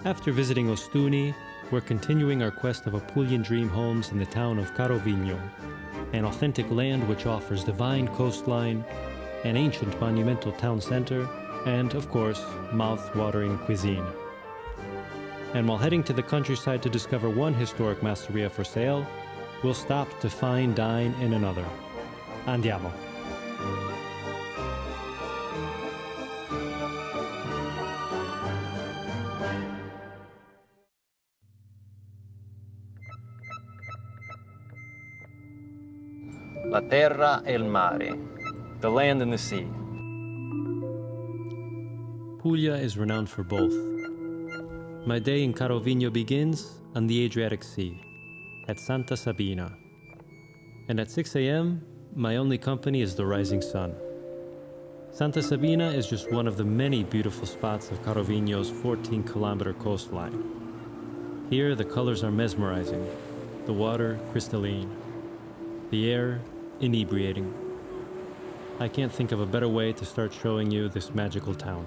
After visiting Ostuni, we're continuing our quest of Apulian dream homes in the town of Carovigno, an authentic land which offers divine coastline, an ancient monumental town center, and, of course, mouth-watering cuisine. And while heading to the countryside to discover one historic masseria for sale, we'll stop to fine dine in another. Andiamo. La terra e il mare, the land and the sea. Puglia is renowned for both. My day in Carovigno begins on the Adriatic Sea, at Santa Sabina. And at 6 a.m., my only company is the rising sun. Santa Sabina is just one of the many beautiful spots of Carovigno's 14-kilometer coastline. Here, the colors are mesmerizing, the water crystalline, the air inebriating. I can't think of a better way to start showing you this magical town.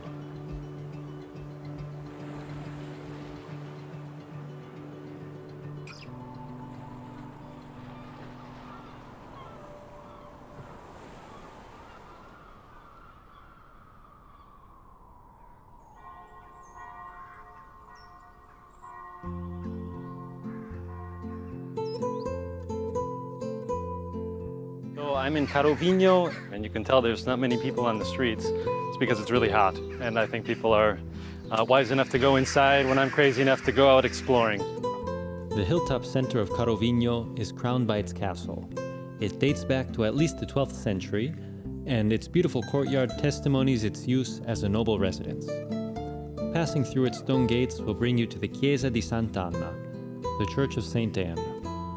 So I'm in Carovigno, and you can tell there's not many people on the streets. It's because it's really hot, and I think people are wise enough to go inside when I'm crazy enough to go out exploring. The hilltop center of Carovigno is crowned by its castle. It dates back to at least the 12th century, and its beautiful courtyard testimonies its use as a noble residence. Passing through its stone gates will bring you to the Chiesa di Sant'Anna, the Church of Saint Anne,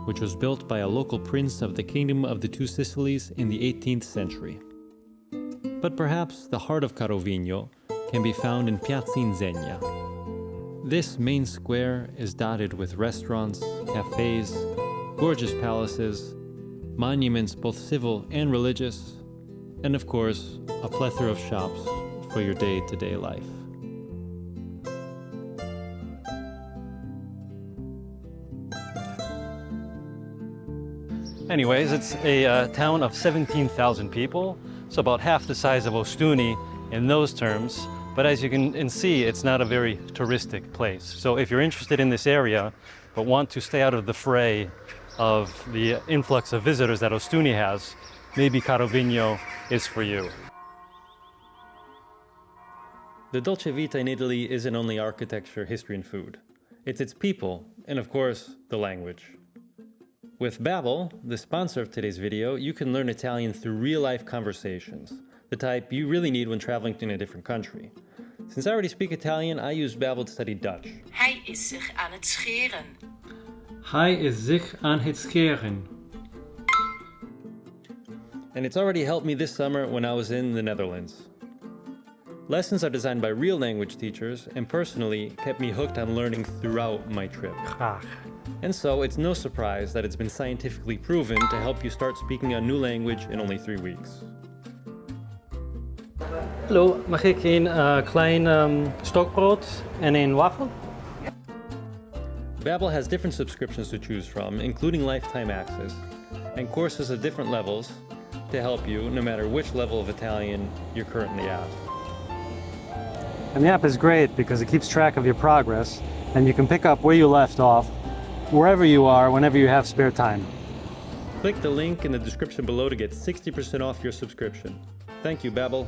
which was built by a local prince of the Kingdom of the Two Sicilies in the 18th century. But perhaps the heart of Carovigno can be found in Piazza Insegna. This main square is dotted with restaurants, cafes, gorgeous palaces, monuments both civil and religious, and of course, a plethora of shops for your day-to-day life. Anyways, it's a town of 17,000 people, so about half the size of Ostuni in those terms. But as you can see, it's not a very touristic place. So if you're interested in this area, but want to stay out of the fray of the influx of visitors that Ostuni has, maybe Carovigno is for you. The Dolce Vita in Italy isn't only architecture, history, and food. It's its people, and of course, the language. With Babbel, the sponsor of today's video, you can learn Italian through real-life conversations, the type you really need when traveling in a different country. Since I already speak Italian, I use Babbel to study Dutch. Hij is zich aan het scheren. Hij is zich aan het scheren. And it's already helped me this summer when I was in the Netherlands. Lessons are designed by real language teachers and personally kept me hooked on learning throughout my trip. Graag. And so it's no surprise that it's been scientifically proven to help you start speaking a new language in only 3 weeks. Hallo, mag ik een klein stokbrood en een wafel? Babbel has different subscriptions to choose from, including lifetime access, and courses at different levels to help you no matter which level of Italian you're currently at. And the app is great because it keeps track of your progress, and you can pick up where you left off, wherever you are, whenever you have spare time. Click the link in the description below to get 60% off your subscription. Thank you, Babbel.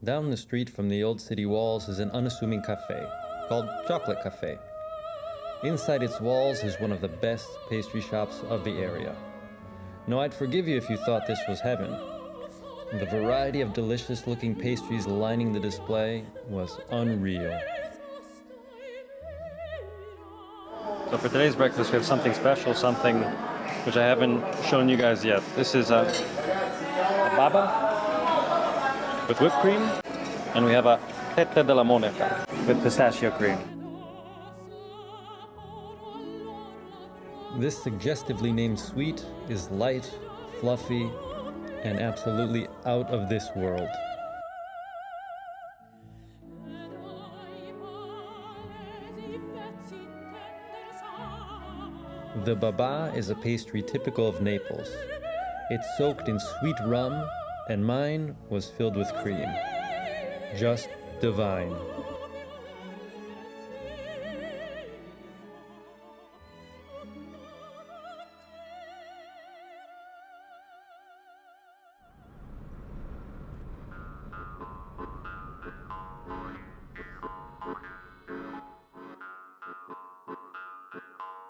Down the street from the old city walls is an unassuming cafe, called Chocolate Cafe. Inside its walls is one of the best pastry shops of the area. No, I'd forgive you if you thought this was heaven. The variety of delicious-looking pastries lining the display was unreal. So for today's breakfast, we have something special, something which I haven't shown you guys yet. This is a baba with whipped cream, and we have a fette della monaca with pistachio cream. This suggestively named sweet is light, fluffy, and absolutely out of this world. The baba is a pastry typical of Naples. It's soaked in sweet rum, and mine was filled with cream. Just divine.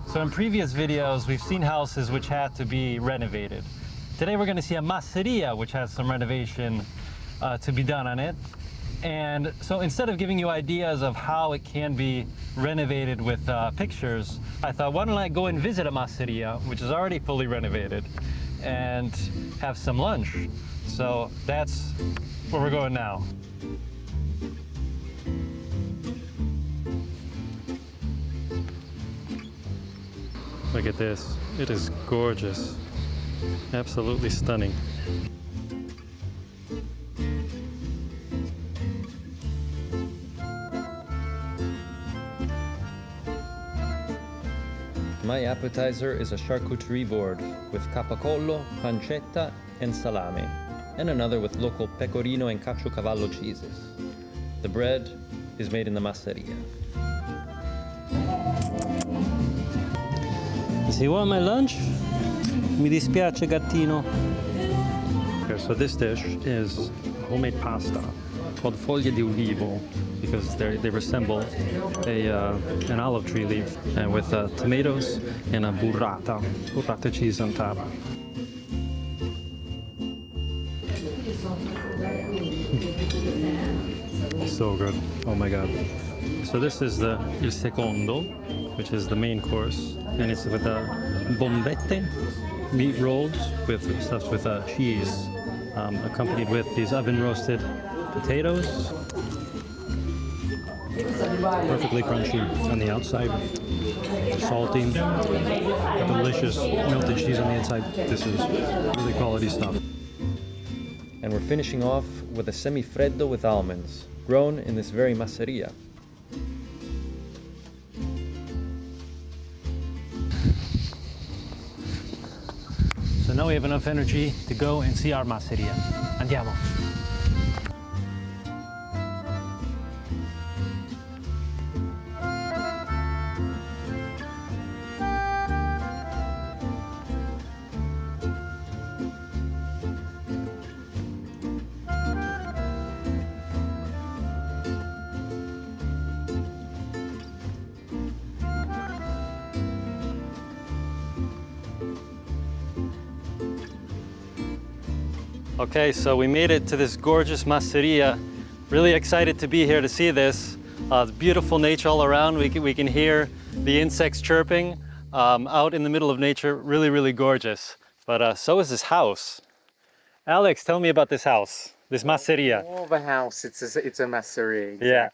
So in previous videos, we've seen houses which had to be renovated. Today we're going to see a masseria which has some renovation to be done on it. And so instead of giving you ideas of how it can be renovated with pictures, I thought, why don't I go and visit a masseria, which is already fully renovated, and have some lunch. So that's where we're going now. Look at this. It is gorgeous. Absolutely stunning. My appetizer is a charcuterie board with capacollo, pancetta, and salame, and another with local pecorino and caciocavallo cheeses. The bread is made in the masseria. Se you want my lunch? Mi dispiace, gattino. Okay, so this dish is homemade pasta called foglie di ulivo because they resemble an olive tree leaf, and with tomatoes and a burrata cheese on top. So good. Oh my god. So this is the il secondo, which is the main course, and it's with bombette, meat rolls stuffed with cheese, accompanied with these oven roasted potatoes. Perfectly crunchy on the outside, salty, delicious melted cheese on the inside. This is really quality stuff. And we're finishing off with a semi-freddo with almonds, grown in this very masseria. So now we have enough energy to go and see our masseria. Andiamo. Okay, so we made it to this gorgeous masseria. Really excited to be here to see this. It's beautiful nature all around. We can hear the insects chirping out in the middle of nature. Really, really gorgeous. But so is this house. Alex, tell me about this house, this masseria. More of a house, it's a masseria. Exactly. Yeah.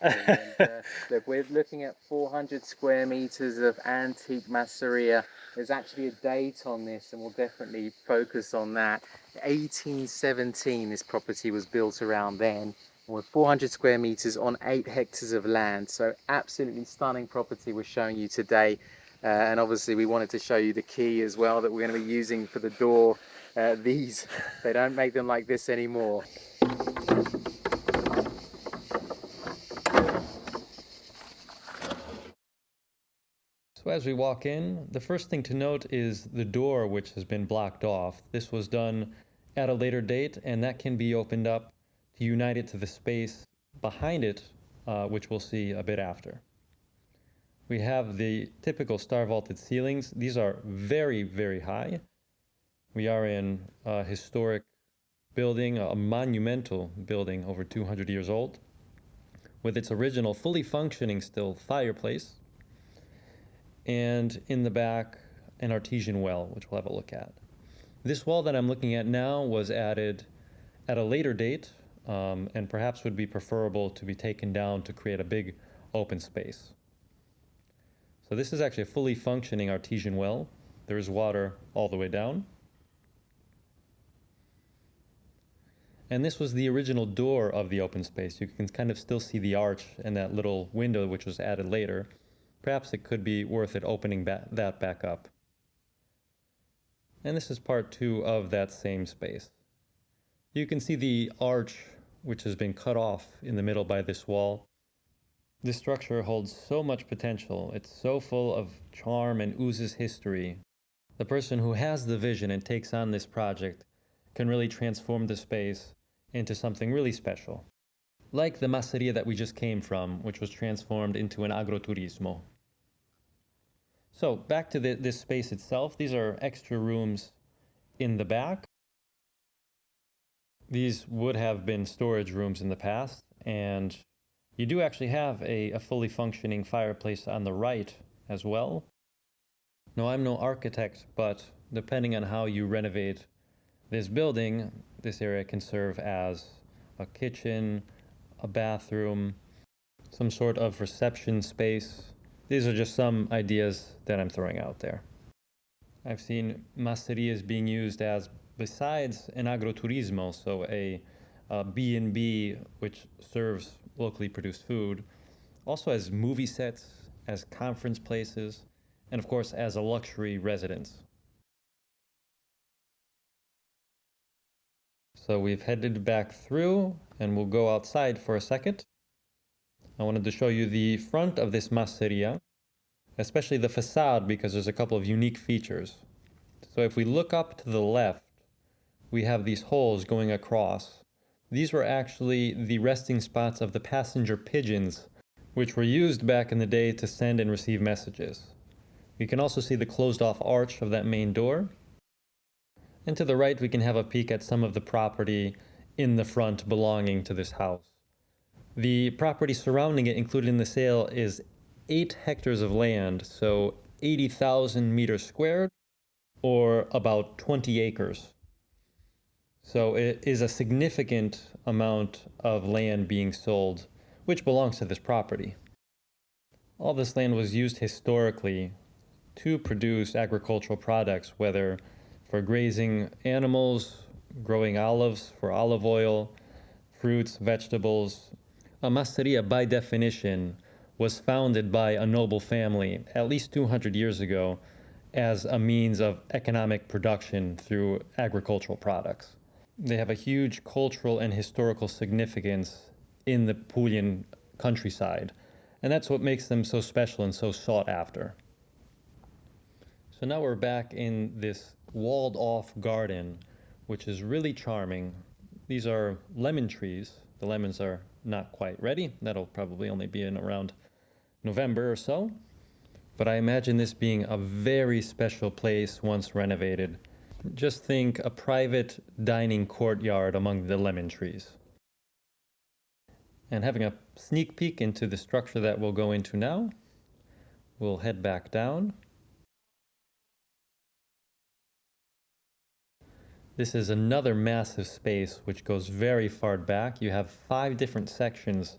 And, look, we're looking at 400 square meters of antique masseria. There's actually a date on this, and we'll definitely focus on that. 1817, this property was built around then. With 400 square meters on 8 hectares of land. So absolutely stunning property we're showing you today. And obviously we wanted to show you the key as well that we're going to be using for the door. They don't make them like this anymore. So as we walk in, the first thing to note is the door, which has been blocked off. This was done at a later date, and that can be opened up to unite it to the space behind it, which we'll see a bit after. We have the typical star vaulted ceilings. These are very, very high. We are in a historic building, a monumental building over 200 years old, with its original fully functioning still fireplace. And in the back, an artesian well, which we'll have a look at. This wall that I'm looking at now was added at a later date, and perhaps would be preferable to be taken down to create a big open space. So this is actually a fully functioning artesian well. There is water all the way down. And this was the original door of the open space. You can kind of still see the arch and that little window which was added later. perhaps it could be worth it opening that back up. And this is part 2 of that same space. You can see the arch which has been cut off in the middle by this wall. This structure holds so much potential. It's so full of charm and oozes history. The person who has the vision and takes on this project can really transform the space into something really special. Like the masseria that we just came from, which was transformed into an agroturismo. So back to this space itself. These are extra rooms in the back. These would have been storage rooms in the past, and you do actually have a fully functioning fireplace on the right as well. No, I'm no architect, but depending on how you renovate this building, this area can serve as a kitchen, a bathroom, some sort of reception space. These are just some ideas that I'm throwing out there. I've seen masserias being used as, besides an agroturismo, so a B&B which serves locally produced food, also as movie sets, as conference places, and of course as a luxury residence. So we've headed back through and we'll go outside for a second. I wanted to show you the front of this masseria, especially the facade, because there's a couple of unique features. So if we look up to the left, we have these holes going across. These were actually the resting spots of the passenger pigeons, which were used back in the day to send and receive messages. We can also see the closed off arch of that main door. And to the right, we can have a peek at some of the property in the front belonging to this house. The property surrounding it, included in the sale, is 8 hectares of land, so 80,000 meters squared, or about 20 acres. So it is a significant amount of land being sold, which belongs to this property. All this land was used historically to produce agricultural products, whether for grazing animals, growing olives for olive oil, fruits, vegetables. A masseria, by definition, was founded by a noble family at least 200 years ago as a means of economic production through agricultural products. They have a huge cultural and historical significance in the Apulian countryside, and that's what makes them so special and so sought after. So now we're back in this walled off garden, which is really charming. These are lemon trees. The lemons are not quite ready. That'll probably only be in around November or so. But I imagine this being a very special place once renovated. Just think a private dining courtyard among the lemon trees. And having a sneak peek into the structure that we'll go into now, we'll head back down. This is another massive space which goes very far back. You have 5 different sections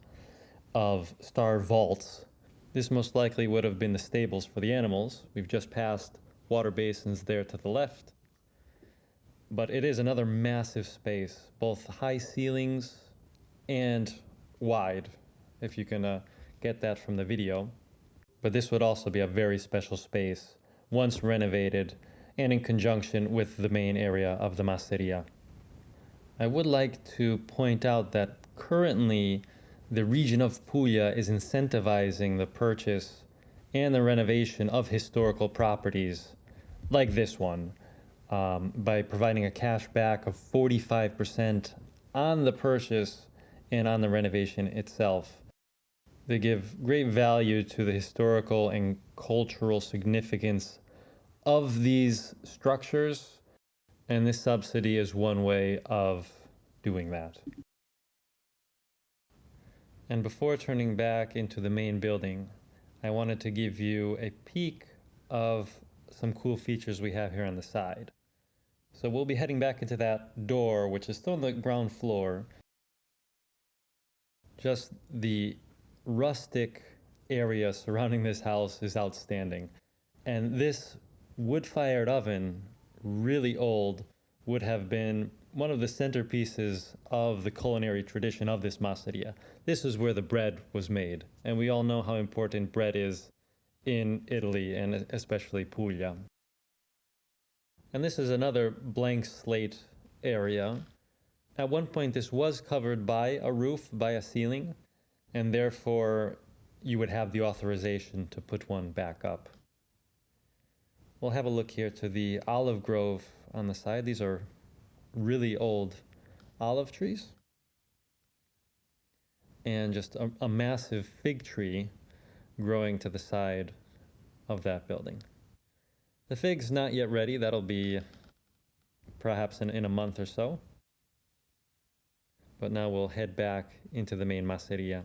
of star vaults. This most likely would have been the stables for the animals. We've just passed water basins there to the left. But it is another massive space, both high ceilings and wide, if you can get that from the video. But this would also be a very special space once renovated and in conjunction with the main area of the masseria. I would like to point out that currently the region of Puglia is incentivizing the purchase and the renovation of historical properties like this one, by providing a cash back of 45% on the purchase and on the renovation itself. They give great value to the historical and cultural significance of these structures, and this subsidy is one way of doing that. And before turning back into the main building, I wanted to give you a peek of some cool features we have here on the side. So we'll be heading back into that door, which is still on the ground floor. Just the rustic area surrounding this house is outstanding. And this wood-fired oven, really old, would have been one of the centerpieces of the culinary tradition of this masseria. This is where the bread was made. And we all know how important bread is in Italy and especially Puglia. And this is another blank slate area. At one point, this was covered by a roof, by a ceiling, and therefore you would have the authorization to put one back up. We'll have a look here to the olive grove on the side. These are really old olive trees. And just a massive fig tree growing to the side of that building. The fig's not yet ready. That'll be perhaps in a month or so. But now we'll head back into the main masseria.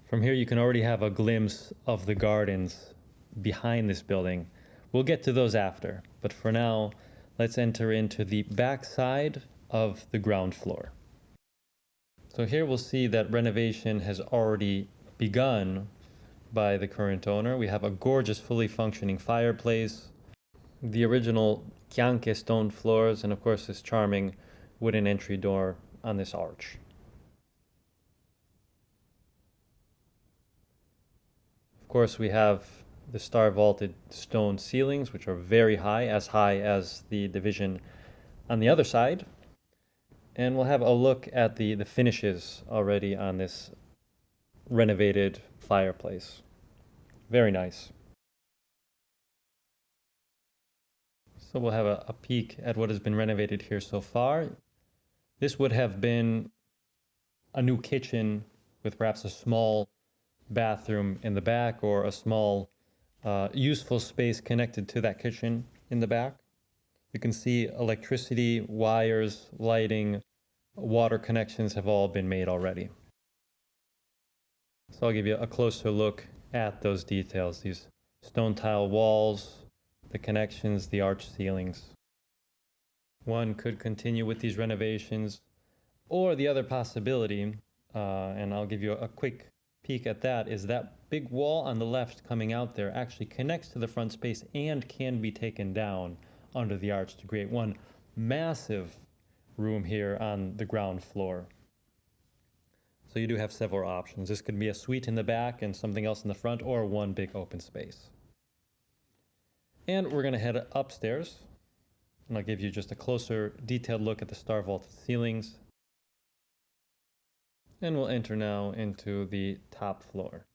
From here you can already have a glimpse of the gardens behind this building. We'll get to those after, but for now, let's enter into the back side of the ground floor. So here we'll see that renovation has already begun by the current owner. We have a gorgeous, fully functioning fireplace, the original Chianche stone floors, and of course this charming wooden entry door on this arch. Of course, we have the star vaulted stone ceilings, which are very high as the division on the other side. And we'll have a look at the finishes already on this renovated fireplace. Very nice. So we'll have a peek at what has been renovated here so far. This would have been a new kitchen with perhaps a small bathroom in the back, or a small useful space connected to that kitchen in the back. You can see electricity, wires, lighting, water connections have all been made already. So I'll give you a closer look at those details, these stone tile walls, the connections, the arch ceilings. One could continue with these renovations, or the other possibility, and I'll give you a quick peek at that, is that big wall on the left coming out there actually connects to the front space and can be taken down under the arch to create one massive room here on the ground floor. So you do have several options. This could be a suite in the back and something else in the front, or one big open space. And we're going to head upstairs, and I'll give you just a closer detailed look at the star vaulted ceilings. And we'll enter now into the top floor.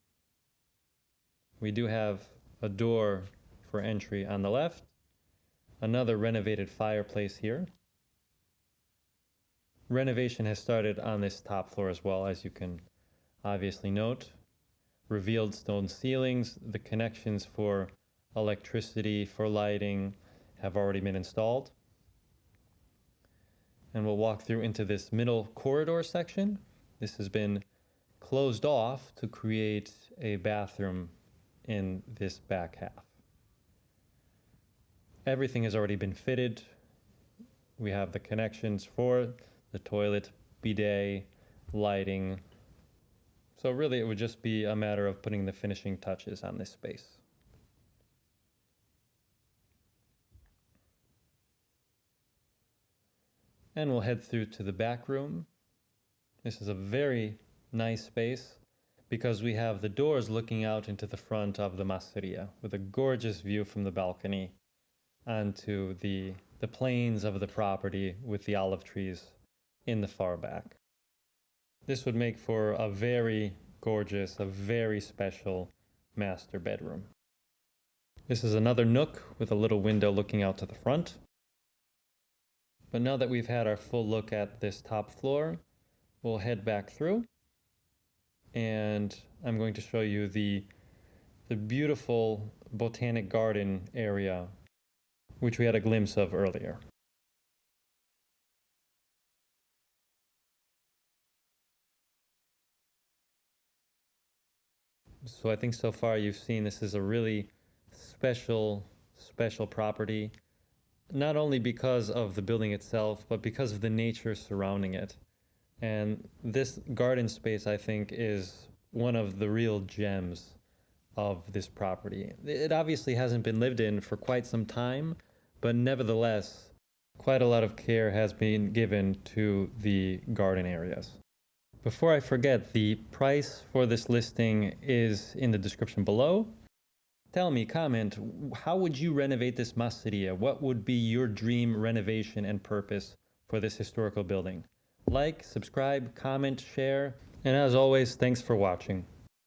We do have a door for entry on the left, another renovated fireplace here. Renovation has started on this top floor as well, as you can obviously note. Revealed stone ceilings, the connections for electricity, for lighting have already been installed. And we'll walk through into this middle corridor section. This has been closed off to create a bathroom in this back half. Everything has already been fitted. We have the connections for the toilet, bidet, lighting. So really it would just be a matter of putting the finishing touches on this space. And we'll head through to the back room. This is a very nice space because we have the doors looking out into the front of the masseria with a gorgeous view from the balcony onto the plains of the property with the olive trees in the far back. This would make for a very gorgeous, a very special master bedroom. This is another nook with a little window looking out to the front. But now that we've had our full look at this top floor, we'll head back through, and I'm going to show you the beautiful botanic garden area, which we had a glimpse of earlier. So I think so far you've seen this is a really special property, not only because of the building itself, but because of the nature surrounding it. And this garden space, I think, is one of the real gems of this property. It obviously hasn't been lived in for quite some time, but nevertheless, quite a lot of care has been given to the garden areas. Before I forget, the price for this listing is in the description below. Tell me, comment, how would you renovate this masseria? What would be your dream renovation and purpose for this historical building? Like, subscribe, comment, share, and as always, thanks for watching.